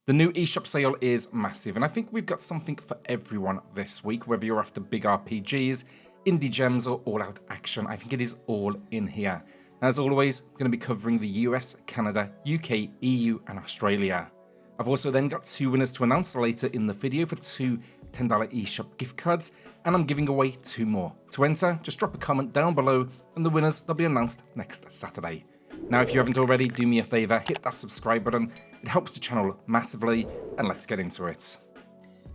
The new eShop sale is massive, and I think we've got something for everyone this week, whether you're after big RPGs, indie gems, or all-out action. I think it is all in here. As always, I'm going to be covering the US, Canada, UK, EU, and Australia. I've also then got two winners to announce later in the video for two $10 eShop gift cards, and I'm giving away two more. To enter, just drop a comment down below, and the winners, they'll be announced next Saturday. Now, if you haven't already, do me a favor, hit that subscribe button. It helps the channel massively, and let's get into it.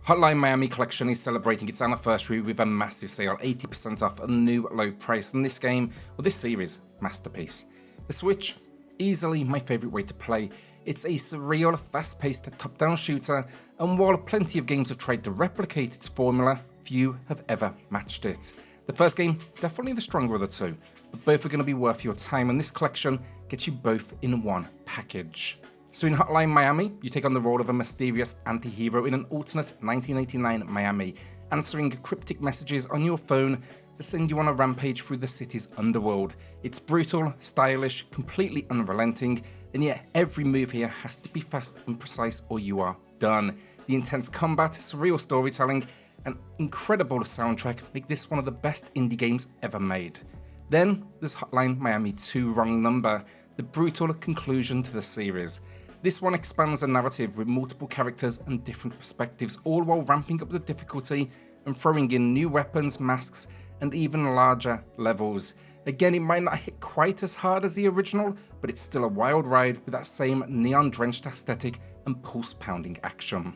Hotline Miami Collection is celebrating its anniversary with a massive sale, 80% off a new low price, and this game, or this series, masterpiece. The Switch, easily my favorite way to play. It's a surreal, fast-paced, top-down shooter, and while plenty of games have tried to replicate its formula, few have ever matched it. The first game, definitely the stronger of the two, but both are going to be worth your time, and this collection gets you both in one package. So in Hotline Miami, you take on the role of a mysterious anti-hero in an alternate 1989 Miami, answering cryptic messages on your phone that send you on a rampage through the city's underworld. It's brutal, stylish, completely unrelenting, and yet every move here has to be fast and precise or you are done. The intense combat, surreal storytelling, and incredible soundtrack make this one of the best indie games ever made. Then there's Hotline Miami 2 Wrong Number, the brutal conclusion to the series. This one expands the narrative with multiple characters and different perspectives, all while ramping up the difficulty and throwing in new weapons, masks, and even larger levels. Again, it might not hit quite as hard as the original, but it's still a wild ride with that same neon-drenched aesthetic and pulse-pounding action.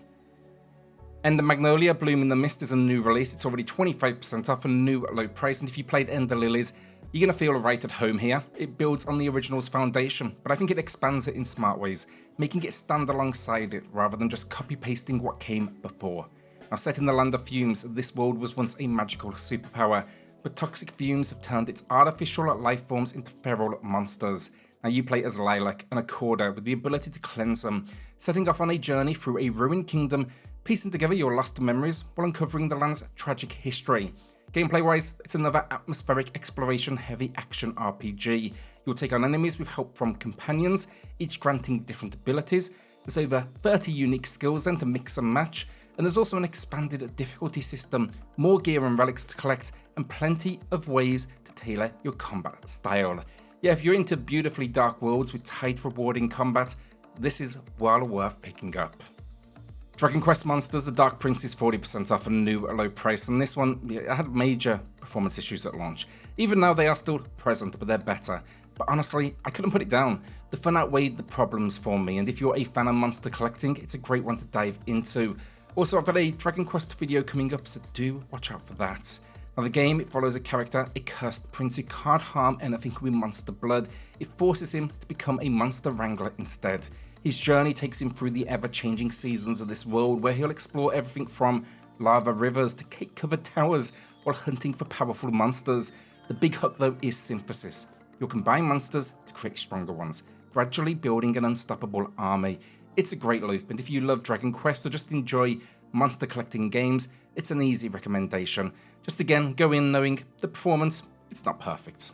And the Magnolia Bloom in the Mist is a new release. It's already 25% off a new low price, and if you played Ender Lilies, you're going to feel right at home here. It builds on the original's foundation, but I think it expands it in smart ways, making it stand alongside it rather than just copy-pasting what came before. Now, set in the land of fumes, this world was once a magical superpower, but toxic fumes have turned its artificial life forms into feral monsters. Now, you play as Lilac, an Accorder with the ability to cleanse them, setting off on a journey through a ruined kingdom, piecing together your lost memories while uncovering the land's tragic history. Gameplay-wise, it's another atmospheric exploration-heavy action RPG. You'll take on enemies with help from companions, each granting different abilities. There's over 30 unique skills then to mix and match, and there's also an expanded difficulty system, more gear and relics to collect, and plenty of ways to tailor your combat style. Yeah, if you're into beautifully dark worlds with tight, rewarding combat, this is well worth picking up. Dragon Quest Monsters: The Dark Prince is 40% off a new low price, and this one had major performance issues at launch. Even now they are still present, but they're better. But honestly, I couldn't put it down. The fun outweighed the problems for me, and if you're a fan of monster collecting, it's a great one to dive into. Also, I've got a Dragon Quest video coming up, so do watch out for that. Now, the game, it follows a character, a cursed prince who can't harm anything with monster blood. It forces him to become a monster wrangler instead. His journey takes him through the ever-changing seasons of this world, where he'll explore everything from lava rivers to cake-covered towers while hunting for powerful monsters. The big hook, though, is synthesis. You'll combine monsters to create stronger ones, gradually building an unstoppable army. It's a great loop, and if you love Dragon Quest or just enjoy monster collecting games, it's an easy recommendation. Just again, go in knowing the performance, it's not perfect.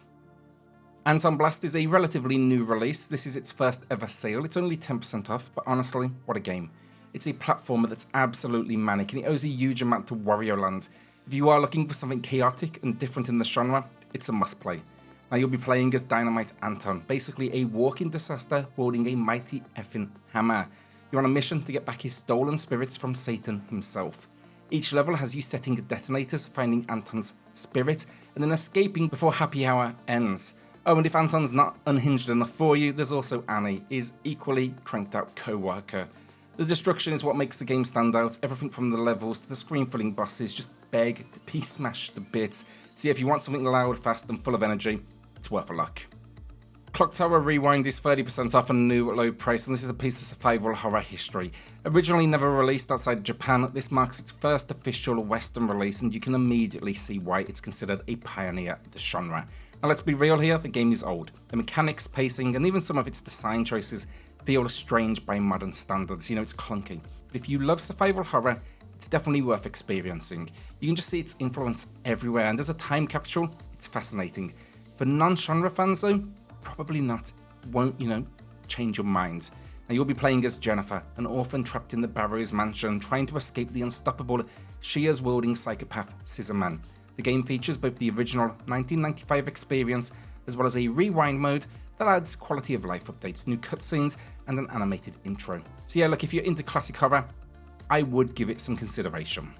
ANTONBLAST is a relatively new release. This is its first ever sale. It's only 10% off, but honestly, what a game. It's a platformer that's absolutely manic, and it owes a huge amount to Wario Land. If you are looking for something chaotic and different in the genre, it's a must-play. Now, you'll be playing as Dynamite Anton, basically a walking disaster wielding a mighty effing hammer. You're on a mission to get back his stolen spirits from Satan himself. Each level has you setting detonators, finding Anton's spirit, and then escaping before happy hour ends. Oh, and if Anton's not unhinged enough for you, there's also Annie, his equally cranked out co-worker. The destruction is what makes the game stand out. Everything from the levels to the screen-filling bosses just beg to be smashed to bits. So yeah, if you want something loud, fast, and full of energy, it's worth a look. Clock Tower Rewind is 30% off a new low price, and this is a piece of survival horror history. Originally never released outside Japan, this marks its first official Western release, and you can immediately see why it's considered a pioneer of the genre. Now, let's be real here, the game is old. The mechanics, pacing, and even some of its design choices feel strange by modern standards. You know, it's clunky. But if you love survival horror, it's definitely worth experiencing. You can just see its influence everywhere, and as a time capsule, it's fascinating. For non-genre fans though, probably not. Won't, change your mind. Now, Now you'll be playing as Jennifer, an orphan trapped in the Barrows mansion, trying to escape the unstoppable shears-wielding psychopath Scissorman. The game features both the original 1995 experience as well as a rewind mode that adds quality of life updates, new cutscenes, and an animated intro. So yeah, look, if you're into classic horror, I would give it some consideration.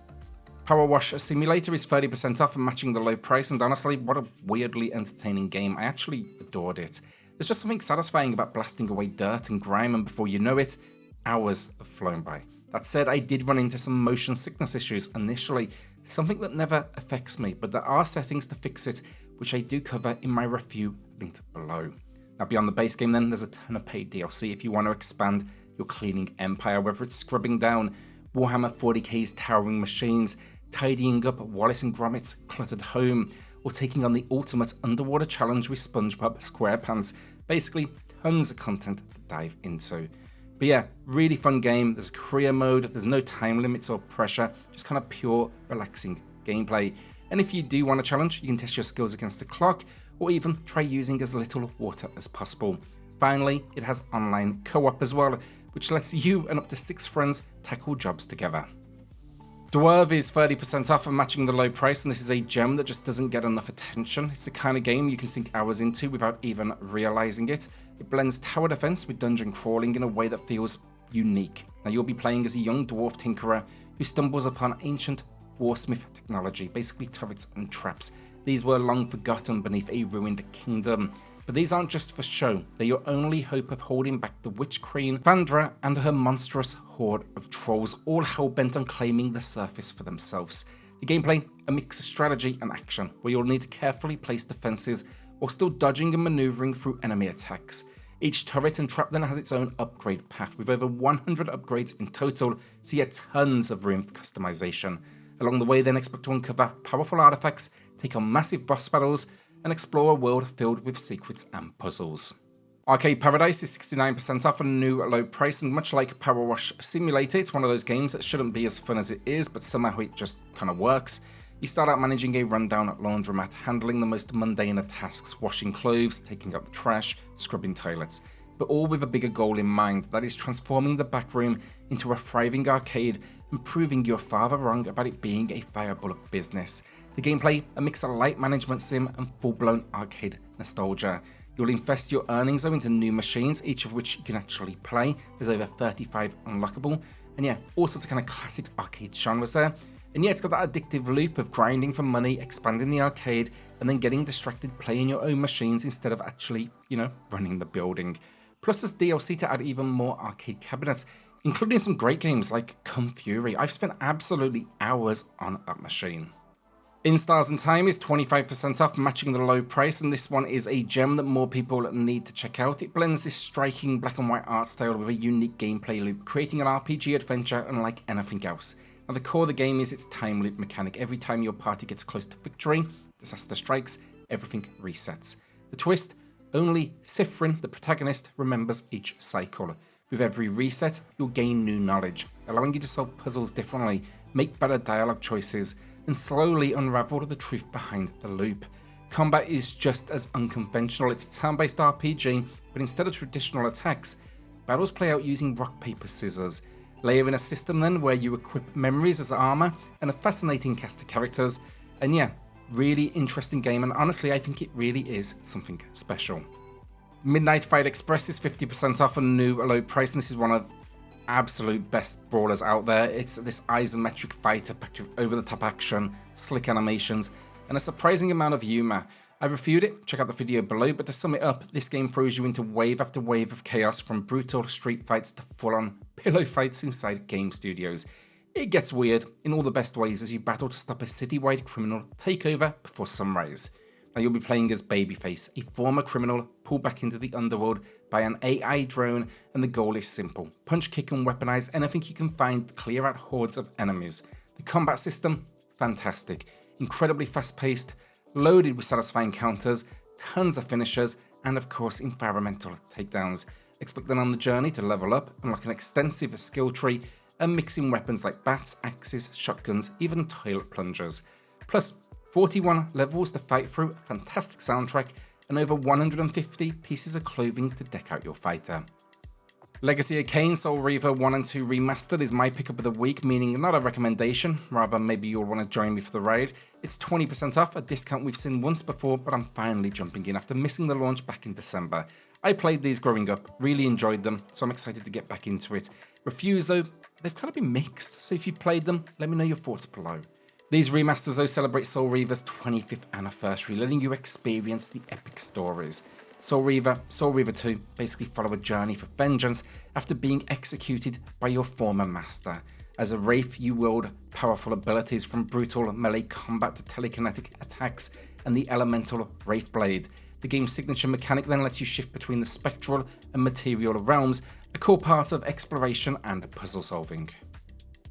PowerWash Simulator is 30% off and matching the low price, and honestly, what a weirdly entertaining game. I actually adored it. There's just something satisfying about blasting away dirt and grime, and before you know it, hours have flown by. That said, I did run into some motion sickness issues initially, something that never affects me, but there are settings to fix it, which I do cover in my review linked below. Now beyond the base game then, there's a ton of paid DLC if you want to expand your cleaning empire, whether it's scrubbing down Warhammer 40k's towering machines, tidying up Wallace and Gromit's cluttered home, or taking on the ultimate underwater challenge with SpongeBob SquarePants. Basically, tons of content to dive into. But yeah, really fun game. There's a career mode, there's no time limits or pressure, just kind of pure, relaxing gameplay. And if you do want a challenge, you can test your skills against the clock, or even try using as little water as possible. Finally, it has online co-op as well, which lets you and up to 6 friends tackle jobs together. Dwerve is 30% off and matching the low price, and this is a gem that just doesn't get enough attention. It's the kind of game you can sink hours into without even realizing it. It blends tower defense with dungeon crawling in a way that feels unique. Now you'll be playing as a young dwarf tinkerer who stumbles upon ancient warsmith technology, basically turrets and traps. These were long forgotten beneath a ruined kingdom. But these aren't just for show, they're your only hope of holding back the Witch Queen, Vandra, and her monstrous horde of trolls, all hell-bent on claiming the surface for themselves. The gameplay, a mix of strategy and action, where you'll need to carefully place defenses while still dodging and maneuvering through enemy attacks. Each turret and trap then has its own upgrade path, with over 100 upgrades in total, so you get tons of room for customization. Along the way then expect to uncover powerful artifacts, take on massive boss battles, and explore a world filled with secrets and puzzles. Arcade Paradise is 69% off at a new low price, and much like PowerWash Simulator, it's one of those games that shouldn't be as fun as it is, but somehow it just kind of works. You start out managing a rundown laundromat, handling the most mundane of tasks, washing clothes, taking out the trash, scrubbing toilets, but all with a bigger goal in mind, that is transforming the back room into a thriving arcade and proving your father wrong about it being a viable business. The gameplay, a mix of light management sim and full-blown arcade nostalgia. You'll invest your earnings though into new machines, each of which you can actually play. There's over 35 unlockable, and yeah, all sorts of kind of classic arcade genres there. And yeah, it's got that addictive loop of grinding for money, expanding the arcade, and then getting distracted playing your own machines instead of actually, running the building. Plus there's DLC to add even more arcade cabinets, including some great games like Kung Fury. I've spent absolutely hours on that machine. In Stars and Time is 25% off, matching the low price, and this one is a gem that more people need to check out. It blends this striking black and white art style with a unique gameplay loop, creating an RPG adventure unlike anything else. Now the core of the game is its time loop mechanic. Every time your party gets close to victory, disaster strikes, everything resets. The twist, only Sifrin, the protagonist, remembers each cycle. With every reset, you'll gain new knowledge, allowing you to solve puzzles differently, make better dialogue choices, and slowly unravel the truth behind the loop. Combat is just as unconventional. It's a turn-based RPG, but instead of traditional attacks, battles play out using rock, paper, scissors. Layer in a system then where you equip memories as armor and a fascinating cast of characters. And yeah, really interesting game, and honestly I think it really is something special. Midnight Fight Express is 50% off a new low price, and this is one of absolute best brawlers out there. It's this isometric fighter packed with over-the-top action, slick animations, and a surprising amount of humor. I reviewed it, check out the video below, but to sum it up, this game throws you into wave after wave of chaos, from brutal street fights to full-on pillow fights inside game studios. It gets weird in all the best ways as you battle to stop a citywide criminal takeover before sunrise. Now you'll be playing as Babyface, a former criminal pulled back into the underworld by an AI drone, and the goal is simple. Punch, kick and weaponize anything you can find to clear out hordes of enemies. The combat system, fantastic. Incredibly fast-paced, loaded with satisfying counters, tons of finishers, and of course environmental takedowns. Expect then on the journey to level up, unlock an extensive skill tree, and mixing weapons like bats, axes, shotguns, even toilet plungers. Plus 41 levels to fight through, a fantastic soundtrack, and over 150 pieces of clothing to deck out your fighter. Legacy of Kain, Soul Reaver 1 and 2 Remastered is my pickup of the week, meaning not a recommendation, rather maybe you'll want to join me for the ride. It's 20% off, a discount we've seen once before, but I'm finally jumping in after missing the launch back in December. I played these growing up, really enjoyed them, so I'm excited to get back into it. Reviews though, they've kind of been mixed, so if you've played them, let me know your thoughts below. These remasters though celebrate Soul Reaver's 25th anniversary, letting you experience the epic stories. Soul Reaver 2 basically follow a journey for vengeance after being executed by your former master. As a Wraith, you wield powerful abilities from brutal melee combat to telekinetic attacks and the elemental Wraith Blade. The game's signature mechanic then lets you shift between the spectral and material realms, a core part of exploration and puzzle solving.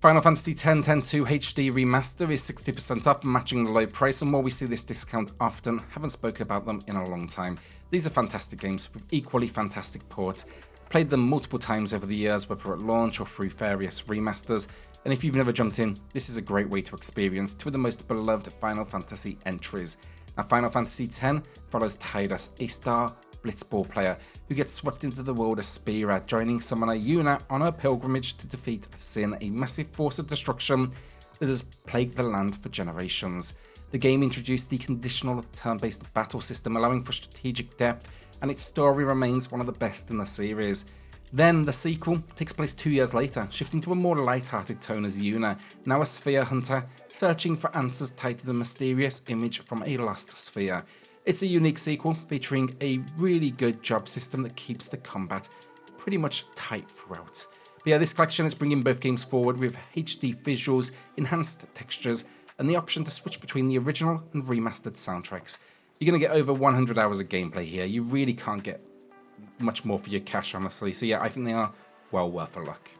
Final Fantasy X 10-2 HD Remaster is 60% off, matching the low price, and while we see this discount often, haven't spoken about them in a long time. These are fantastic games with equally fantastic ports. Played them multiple times over the years, whether at launch or through various remasters, and if you've never jumped in, this is a great way to experience two of the most beloved Final Fantasy entries. Now, Final Fantasy X follows Tidus, a star Blitzball player who gets swept into the world of Spira, joining summoner Yuna on her pilgrimage to defeat Sin, a massive force of destruction that has plagued the land for generations. The game introduced the conditional turn-based battle system, allowing for strategic depth, and its story remains one of the best in the series. Then the sequel takes place 2 years later, shifting to a more light-hearted tone as Yuna, now a sphere hunter, searching for answers tied to the mysterious image from a lost sphere. It's a unique sequel featuring a really good job system that keeps the combat pretty much tight throughout. But yeah, this collection is bringing both games forward with HD visuals, enhanced textures, and the option to switch between the original and remastered soundtracks. You're going to get over 100 hours of gameplay here. You really can't get much more for your cash, honestly. So yeah, I think they are well worth a look.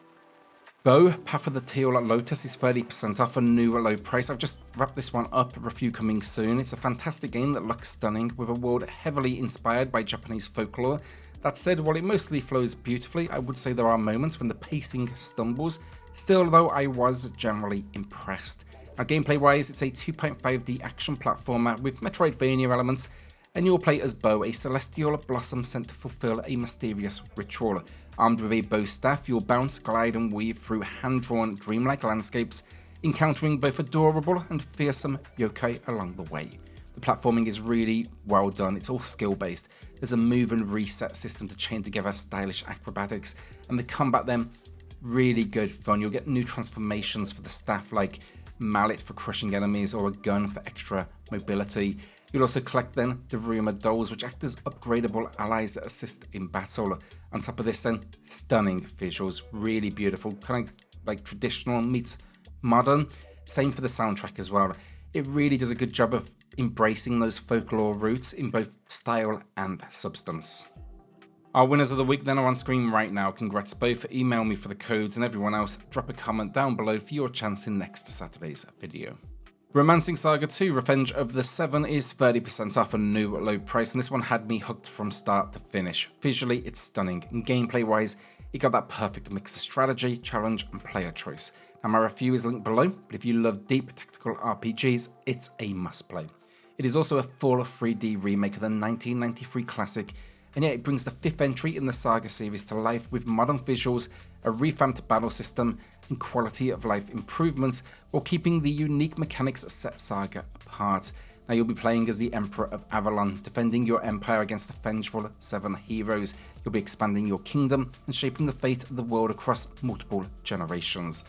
Bow, Path of the Teal at Lotus is 30% off, a new low price. I've just wrapped this one up, review coming soon. It's a fantastic game that looks stunning, with a world heavily inspired by Japanese folklore. That said, while it mostly flows beautifully, I would say there are moments when the pacing stumbles. Still though, I was generally impressed. Now gameplay wise, it's a 2.5D action platformer with Metroidvania elements, and you'll play as Bow, a celestial blossom sent to fulfill a mysterious ritual. Armed with a bow staff, you'll bounce, glide and weave through hand-drawn dreamlike landscapes, encountering both adorable and fearsome yokai along the way. The platforming is really well done, it's all skill-based. There's a move and reset system to chain together stylish acrobatics, and the combat then, really good fun. You'll get new transformations for the staff like mallet for crushing enemies or a gun for extra mobility. You'll also collect then the Remastered dolls, which act as upgradable allies that assist in battle. On top of this then, stunning visuals, really beautiful, kind of like traditional meets modern. Same for the soundtrack as well. It really does a good job of embracing those folklore roots in both style and substance. Our winners of the week then are on screen right now. Congrats both, email me for the codes, and everyone else, drop a comment down below for your chance in next Saturday's video. Romancing Saga 2 Revenge of the Seven is 30% off, a new low price, and this one had me hooked from start to finish. Visually, it's stunning, and gameplay wise, it got that perfect mix of strategy, challenge, and player choice. Now my review is linked below, but if you love deep tactical RPGs, it's a must play. It is also a full 3D remake of the 1993 classic, and yet it brings the 5th entry in the SaGa series to life with modern visuals, a revamped battle system, and quality of life improvements, while keeping the unique mechanics that set SaGa apart. Now you'll be playing as the Emperor of Avalon, defending your empire against the vengeful 7 heroes. You'll be expanding your kingdom and shaping the fate of the world across multiple generations.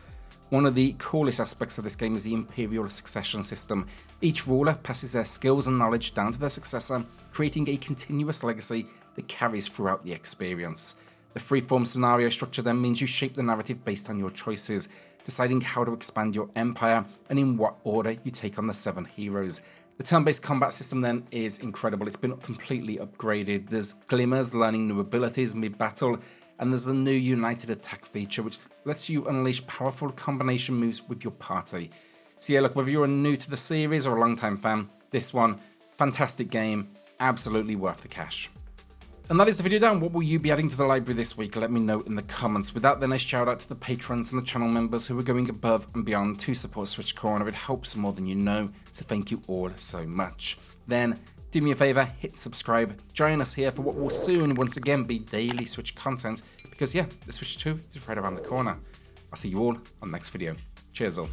One of the coolest aspects of this game is the Imperial Succession system. Each ruler passes their skills and knowledge down to their successor, creating a continuous legacy that carries throughout the experience. The freeform scenario structure then means you shape the narrative based on your choices, deciding how to expand your empire and in what order you take on the 7 heroes. The turn-based combat system then is incredible. It's been completely upgraded. There's glimmers learning new abilities mid-battle, and there's the new United Attack feature, which lets you unleash powerful combination moves with your party. So yeah, look, whether you're new to the series or a long-time fan, this one, fantastic game, absolutely worth the cash. And that is the video down. What will you be adding to the library this week? Let me know in the comments. With that, then a shout out to the patrons and the channel members who are going above and beyond to support SwitchCorner. It helps more than you know, so thank you all so much. Then, do me a favour, hit subscribe, join us here for what will soon once again be daily Switch content, because yeah, the Switch 2 is right around the corner. I'll see you all on the next video. Cheers all.